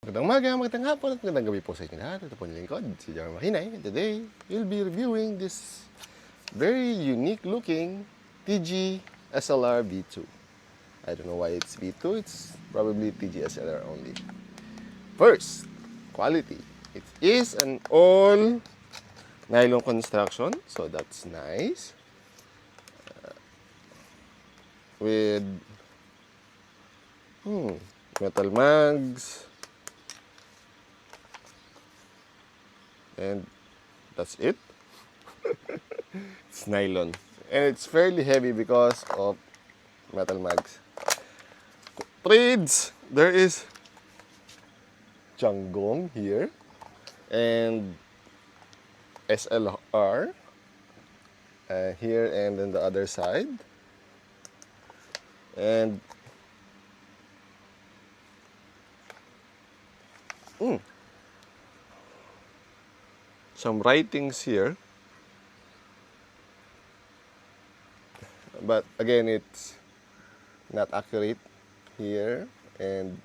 Magandang umaga, magandang hapon at magandang gabi po sa inyo lahat. Ito po yung lingkod, si Jar Mahinay. And today, we'll be reviewing this very unique looking TG SLR V2. I don't know why it's V2, it's probably TG SLR only. First, quality. It is an all nylon construction, so that's nice. With metal mags, and that's it. It's nylon. And it's fairly heavy because of metal mags. Trades, there is Changgong here and SLR here and then the other side. And some writings here. But again, it's not accurate here. And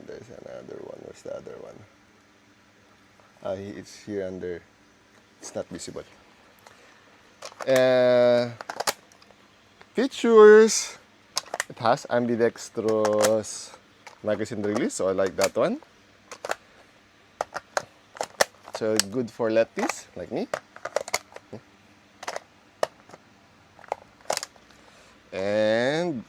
there's another one. Where's the other one? It's here under. It's not visible. Features. It has ambidextrous magazine release, so I like that one. So good for lefties like me. And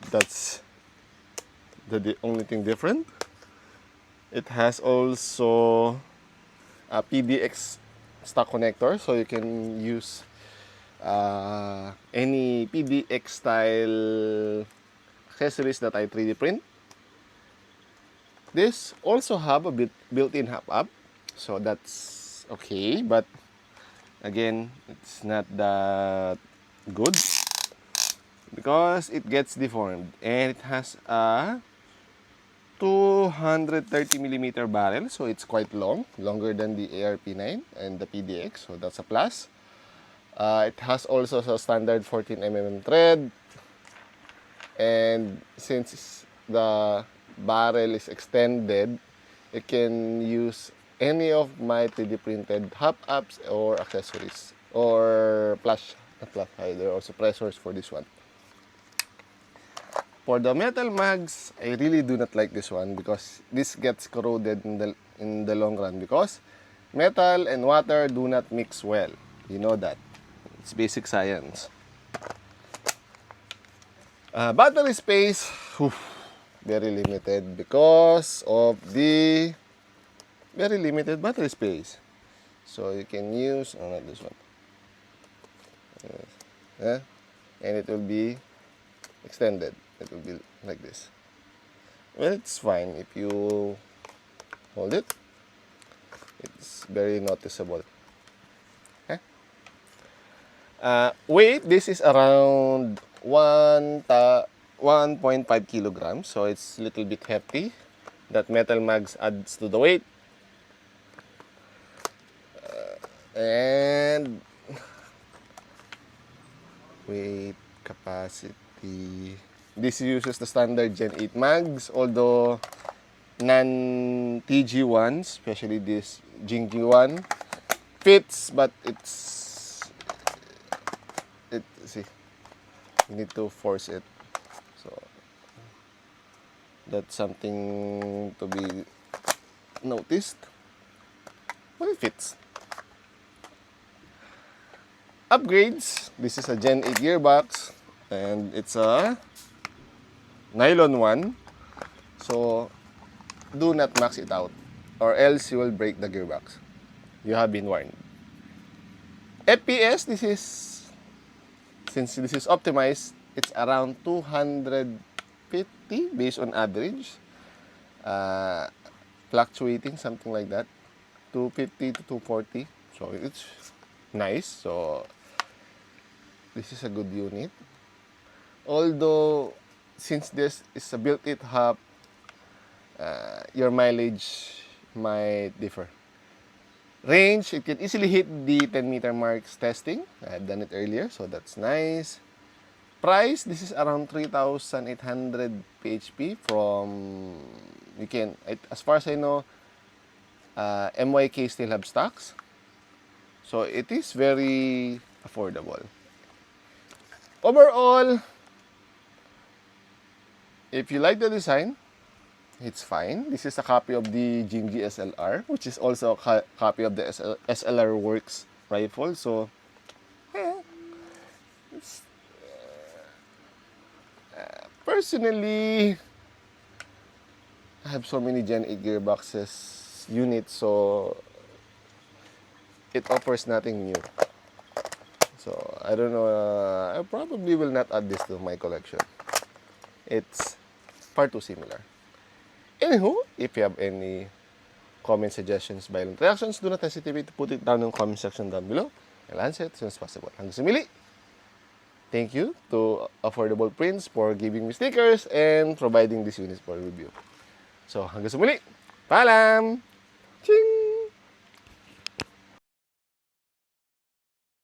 that's the only thing different. It has also a PDX stock connector, so you can use any PDX style accessories that I 3D print. This also have a built-in hop-up, so that's okay, but again, it's not that good because it gets deformed, and it has a 230mm barrel, so it's quite long, longer than the ARP9 and the PDX, so that's a plus. It has also a standard 14mm thread, and since the barrel is extended, you can use any of my 3D printed hop-ups or accessories or flash hider or suppressors for this one. For the metal mags, I really do not like this one because this gets corroded in the long run because metal and water do not mix well. You know that. It's basic science. Battery space, very limited because of the very limited battery space. So you can use, not this one. And it will be extended. It will be like this. Well, it's fine if you hold it. It's very noticeable. Weight, this is around 1.5 kilograms, so it's a little bit hefty. That metal mags adds to the weight. And weight capacity. This uses the standard Gen 8 mags, although non-TG ones, especially this Jingji one, fits, but see, you need to force it. So that's something to be noticed. But it fits. Upgrades. This is a Gen 8 gearbox, and it's a nylon one. So do not max it out, or else you will break the gearbox. You have been warned. FPS, since this is optimized, it's around 250 based on average. Fluctuating, something like that. 250 to 240. So it's nice. So this is a good unit. Although, since this is a built-in hub, your mileage might differ. Range, it can easily hit the 10-meter marks testing. I have done it earlier, so that's nice. Price, this is around 3,800 PHP from, as far as I know, MYK still have stocks. So it is very affordable. Overall, if you like the design, it's fine. This is a copy of the Jimgy SLR, which is also a copy of the SLR Works rifle. So, it's, personally, I have so many Gen 8 gearboxes units, so it offers nothing new. So, I don't know, I probably will not add this to my collection. It's far too similar. Anywho, if you have any comment, suggestions, violent reactions, do not hesitate to put it down in the comment section down below. I'll answer it as soon as possible. Hanggang sa muli, thank you to Affordable Prints for giving me stickers and providing these units for review. So, hanggang sa muli, paalam! Ching!